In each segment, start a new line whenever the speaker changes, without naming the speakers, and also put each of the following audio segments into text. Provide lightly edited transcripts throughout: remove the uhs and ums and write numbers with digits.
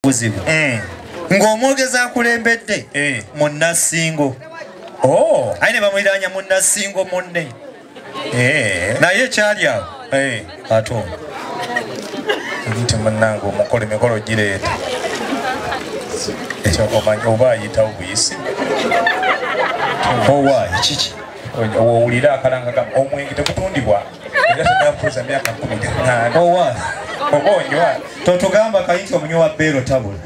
buzibu ng'omwogeza akulembedde munnasingo aine bamwiranya munnasingo munne naye kyali awo Katonda nti munnange omukole mikolo gireeta ekyo omanya oba ayitawo buyisi owaayi kiki owulira akalanga omwenge tekutundibwa era tenakuza myaka 18 owaayi oba onywa totugamba kayinti omunywa wa beero tabula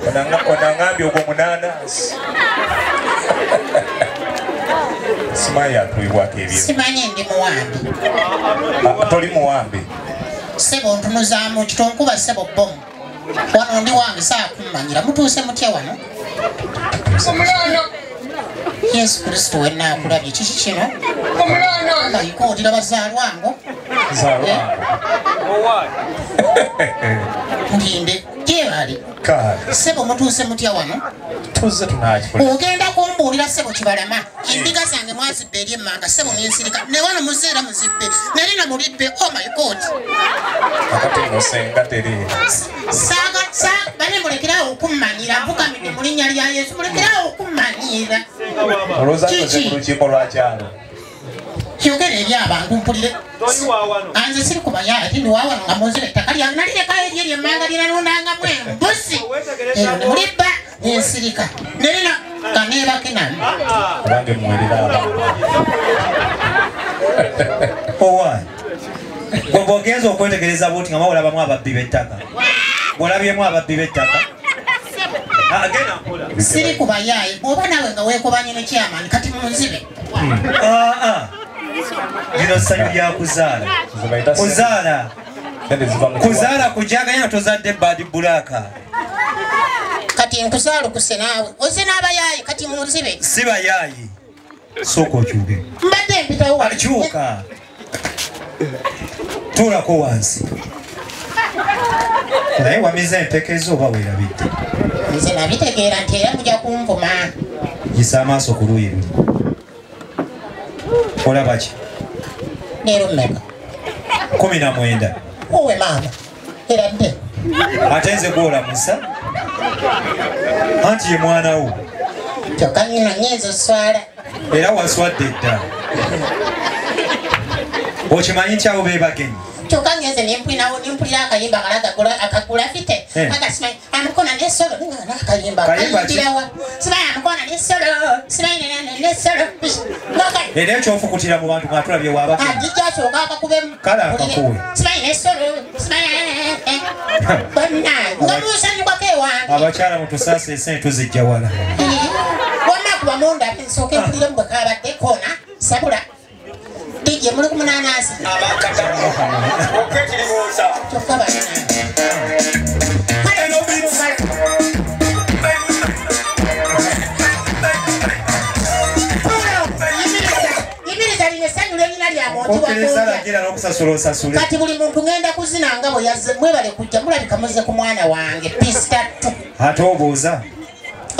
onangambye ogwo munanasi simanyi atulibwako ebyo
simanyi ndi muwambi
toli muwambi
sebo ntunuzaamu kitonkuba sebo bomu wano ndi wange saakummanyira mutuuse mutya wano Yesu Kristo wenna akulabye kiki kino ayikootira bazaalwango ndinde gyebali sebo mutuuse mutya wano ogenda kumbuulira sebo kibalama endiga zange mwazibbe eri emmanga sebo nensirika ne wano muzeera muzibbe nerina mulibbe oh my god bane mulekerawo okummanyira mpukamidde mu linnya lya Yesu mulekerawo okummanyira kyogera eri abantu mpulire anze siri kumanya ati ndiwawano nga munzira ettaka lyange nalirekayo eri eri emmanga lyeranundangamu embuzi eyo ne mulibba nensirika nerina kaneebake nami
abange muwerera owaayi gwe ogenza okwetegereza buti nga mawulabamu ababbi b'ettaka bwolabyemu ababbi b'ettaka
siri kubayaayi bw'oba nawe nga weekobanye ne kyamaani kati munzibe
lino ssanyu lya kuzaala kuzaala kujaganya nga tozadde badi bulaka
kati nkuzaalukuse naawe oze n'abayaayi kati munzibe
si bayaayi sooka okyuke
mbadde mpitawo
kyuka tuulako wansi naye wamiza empekezo oba weerabidde
nze nabitegeera nti era mujja kunvuma
yisa amaaso ku luuyi luli olaba ki
leero mmeka
19
owe maama era dde
ate nze gwolamusa anti ye mwana wo
kyokka nyina nnyinza oswala
era waswadde dda okimanyi nti be bagenyi
kyokka ngenze nempulira akayimba akagula fite agasimanyi amukona nesolo akayimba kayingirawa simanyi amukona nesolo simanyi nesolo
era ekyofukutira mu bantu mwatulabye wabaka
ajijasooka akakubemu
kale akakuwe
simanyi nesolo simanyi bannange nga musanyukwako ewange
abakyala mutusaasa esente tuzijja wala
wonna kuba munda nsooka empuliremu bwe kabadde kona sabula DJ muli ku munanasi kyokka yimiriza lino essanyu lyolina lyamonti kati buli muntu ngenda kuzina nga bwe yazze mwebale kujja mulabika muze ku mwana wange pisitatu
ate obuuza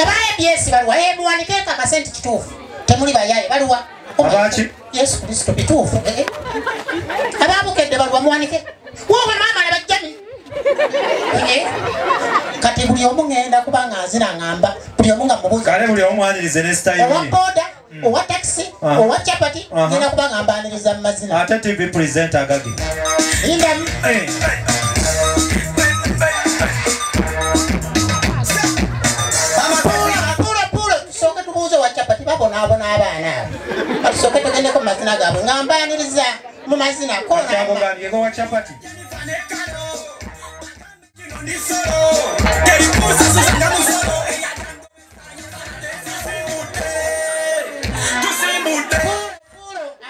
abayebyesi baluwa muwanikeeko akasente kituufu temuli bayaye baluwa
abaki
Yesu Kristo bituufu ababukedde baluwa muwanike wowe maama labajjami kati buli omu ngenda kubanga nzina ngamba buli omu nga mubuuza
kale buli omu mwanirize ne style
owa boda owa taxi owa chapati ngenda kubanga mbaniriza mu mazina
ate TV presenter agage
lindamu tusooke tubuuze owa chapati babonaabona abaana abo tusooke tugendeko mu mazina gaabwe nga mbaniriza mu mazina
konawa chapati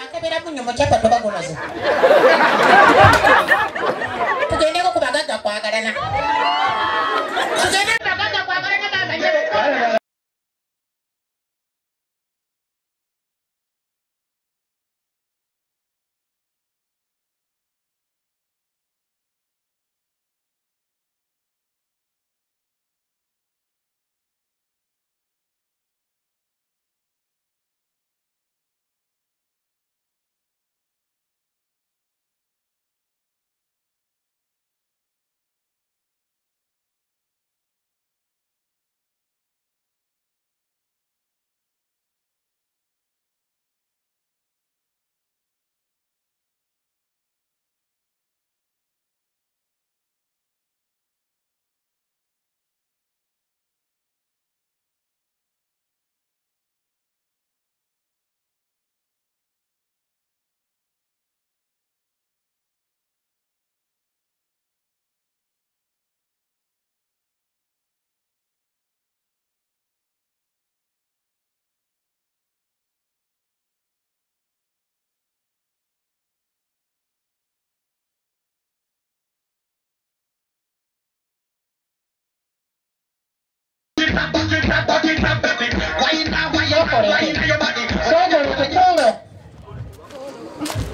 akebera munyo mu chapati oba gunoze tugendeko ku bagagga kwagalana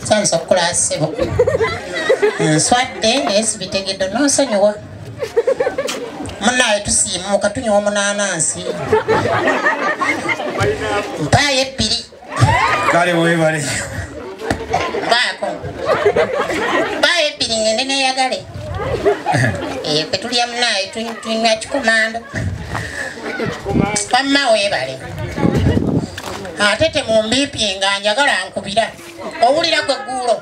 Sanso kulasebo. Swadde nesibitegedo nosonyiwa. Munaye tusiimuka tunywa munanansi. Mpaye ppiri.
Kale webale.
Baako. Mpaye ppiri ngende neyagale. Petulya munaye tunywa kikomando. Pamma webale. Atete mumbipi nga njagala nkubira. Owulira gwe ggulo.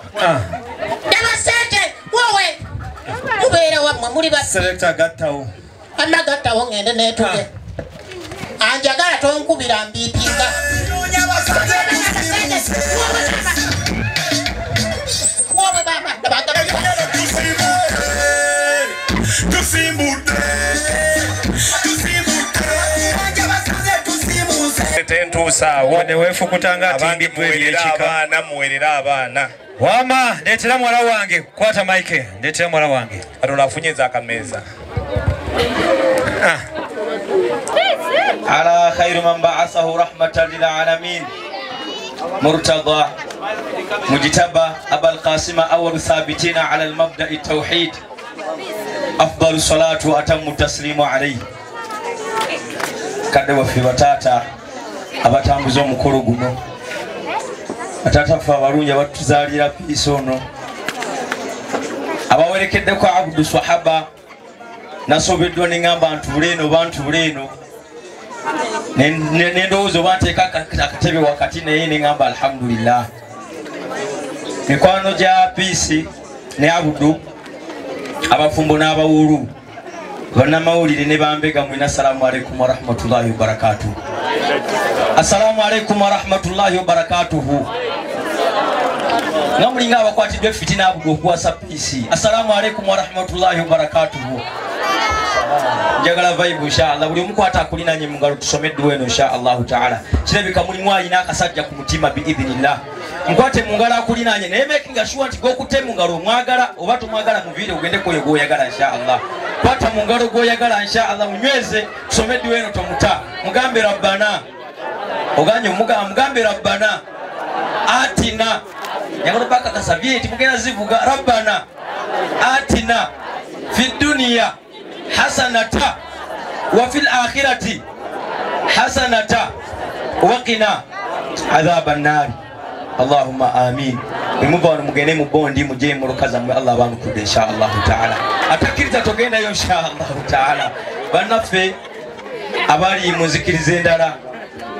Dama sente wowe. Mubeera wammwe muli ba
Selector gattawo.
Amma gattawo ngende netuge. Anjagala tonkubira mbipinga. Wowe baba
Tentusa wone wefukutanga ati muwerera abaana wama ndetera mwala wange kwata mike ndetera mwala wange atolafunyeza akameza
على خير من بعثه رحمة للعالمين مرتضى مجتبى أبا القاسم أول ثابتين على المبدأ التوحيد أفضل الصلاة وأتم التسليم عليه كده وفي بتاتا abatambuza omukolo guno atatafa abalungi abatuzaalira piisi ono abawerekeddeko Abdu Swahaba nasobeddwa neŋŋamba ntuuleeno bantuuleeno nendowooza oba nteeka akatebe wakati naye neŋŋamba alhamdulillah mikwano gya piisi ne Abdu abafumbo n'abawuulu bannamawulire ne bambega mwina assalamu alaikum warahmatullahi wabarakatuh. Assalamu alaikum warahmatullahi wabarakatuhu. Ngamulinga abakwatidde fitina Abdu okuwasa piisi. Assalamu alaikum warahmatullahi wabarakatuhu. Njagala vibe inshallah buli omukwata akulinanye mu ngalo tusomedde weno inshallah taala. Kirabika mulimu alina akasajja ku mutima bi idhnillah. Mkwate mu ngalo akulinanye naye making sure nti gokutte mu ngalo mwagala oba tumwagala muvire ogende koyo goyagala inshallah. Kwata mu ngalo goyagala inshallah munyweze tusomedde weno tomuta. Mugambe rabbana oganye mugambe rabbana atina yagala baka kasabyeti mugenda zivuga rabbana atina fi dunya hasanata wa fil akhirati hasanata wa qina adhaban nar Allahumma amin. Mumubano mugende mu bondi muje mu rukaza mu Allah banu kude inshallah taala atakiriza togenda yo inshallah taala banafe abali muzikirize ndala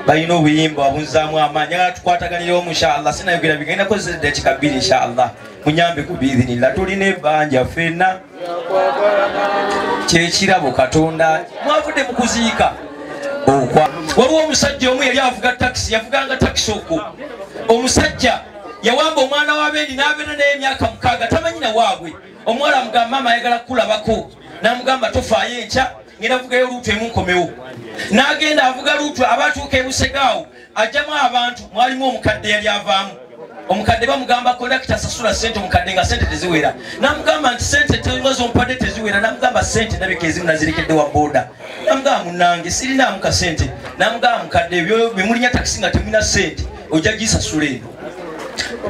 bayina obuyimba abunzaamu amaanyi agala tukwataganirawo mu inshallah sinayogera bigenda kozesa kikabiri inshallah munyambe ku biidhinillah tulina ebbanja ffenna kyekirabo Katonda mwavudde mu kuziika waliwo omusajja omu yali avuga takisi yavuganga takisi okwo omusajja yawamba omwana w'abeeni n'abeera naye emyaka 6 tamanyi na waabwe omuwala amugamba maama ayagala kukulabako n'amugamba tofaayo enkya ngenda avugayo luutu emu nkomewo n'agenda avuga luutu abatuuka ebusegaawo ajjamu abantu mwalimu omukadde yali avaamu omukadde bamugamba kondakita asasula sente omukadde nga sente teziwera n'amugamba nti sente teziwazo ompadde teziwera n'amugamba sente ndabika ezimu nazirekedde wa booda n'amugamba munnange sirinaamu ka sente n'amugamba mukadde ebyo bimulinya takisi nga temulina sente ojja gisasula eno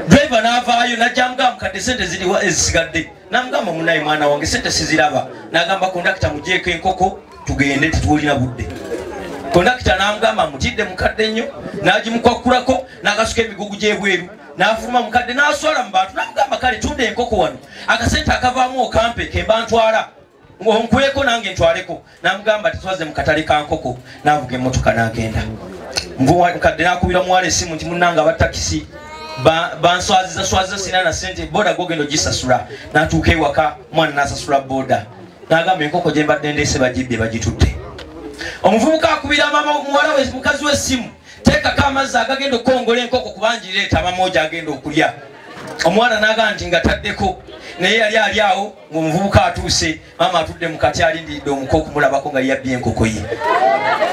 driver n'avaayo n'ajja amugamba mukadde sente ziriwa ezisigadde n'amugamba munnaye mwana wange sente siziraba n'agamba kondakita mugyeko enkoko tugende tetuwulina budde kondakita n'amugamba mutidde mukadde nnyo n'agimukwakulako n'akasuka emigugu gy'ebweru n'afuluma mukadde n'aswala mu bantu n'amugamba kale tunda enkoko wano akasente akavaamu okampe kemba ntwala onkweko nange ntwaleko n'amugamba tetwaze mu katale ka nkoko n'avuga emmotoka n'agenda mukadde n'akubira muwala essimu nti munnanga abatakisi banswaziza sina na sente boda gogendo gisasula n'atuuka ewaka mwana n'asasula boda n'agamba enkoko gye mbadde ndeese bagibbye bagitutte omuvubuka akubira muwala we mukazi w'essimu teekako amazzi agagenda okukongola enkoko kubanjireeta amamoja agenda okulya omuwala n'agamba nti nga taddeko naye yali ali awo ng'omuvubuka atuuse maama atudde mu kati alindiridde omuko okumulabako nga yabbye enkoko ye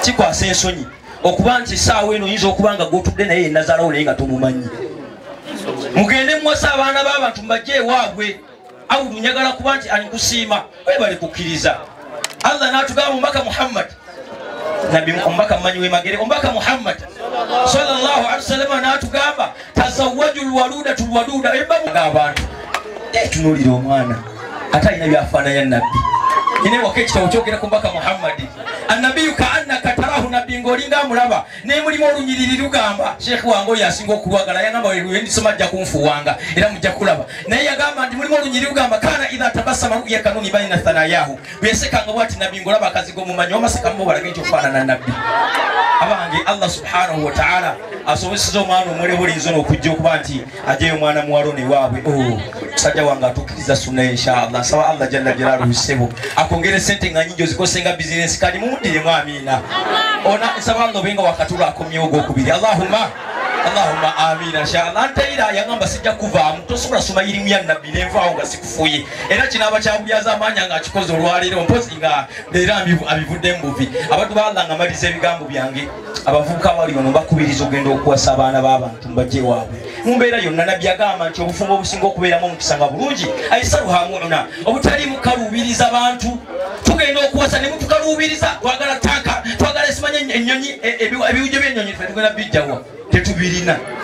kikwasa ensonyi okuba nti essaawa eno oyinza okuba nga gwotudde naye yennazaalawo naye nga tomumanyi mugende muwasa abaana b'abantu mbajje ewaabwe Awudu njagala kuba nti alikusiima webale kukkiriza Allah n'atugamba omubaka Muhammad nabi omubaka mmanyiwe magere omubaka Muhammad sallallahu alaihi wasallam n'atugamba tazawwajul waluda embamu abantu tunulira omwana atalina byafaananya nabbi ine wakekitabo kyogera ku mbaka Muhammad annabiyu kaannaka tarahu nabbi ng'olinga amulaba ne mulimu olunyiriri lugamba sheekh wange oyo asinga okulwagala yagamba wendisoma ajja kunfuwanga era mujja kulaba naye yagamba nti mulimu olunyiriri lugamba kana idha tabassama ru'ya kanuni baina thanayahu bwesekanga bwati nabbi ng'olaba akazigo mumanyi omaseka mubalage nti ofaanana nabbi abange Allah subhanahu wa ta'ala asobozesa omwana omulebulinzo n'okujja okuba nti ajeyo omwana muwalo ne waabwe musajja wange atuukiriza sunna inshallah nsaba Allah jalla jalaaluhu sebo akongere sente nga nyingi ozikosenga bizinesi kali mumudiremu amina ona nsaba Allah obenga wakatula akomyewo ogwokubiri Allahumma amina inshallah ntaira yagamba sijja kuvaamu tosobola soma irimu ya nabbi nenvaawo nga sikufuye era kinaaba kyabulyaza amaanyi nga akikoze olwaleero mpozi nga leero abivudde mubuvi abantu ba Allah nga maliza ebigambo byange abavubuka bali wano bakubiriza ogenda okuwasa abaana b'abantu mbajje waabwe mu mbeera yonna nabbi agamba nti obufumbo obusinga okubeeramu omukisa nga bulungi aisaluhamuna obutali mukaluubiriza abantu tugenda okuwasa ne mutukaluubiriza twagala tanka twagala esimanya ennyonyi ebiwujjo by'ennyonyi tugenda bijjawa tetubirina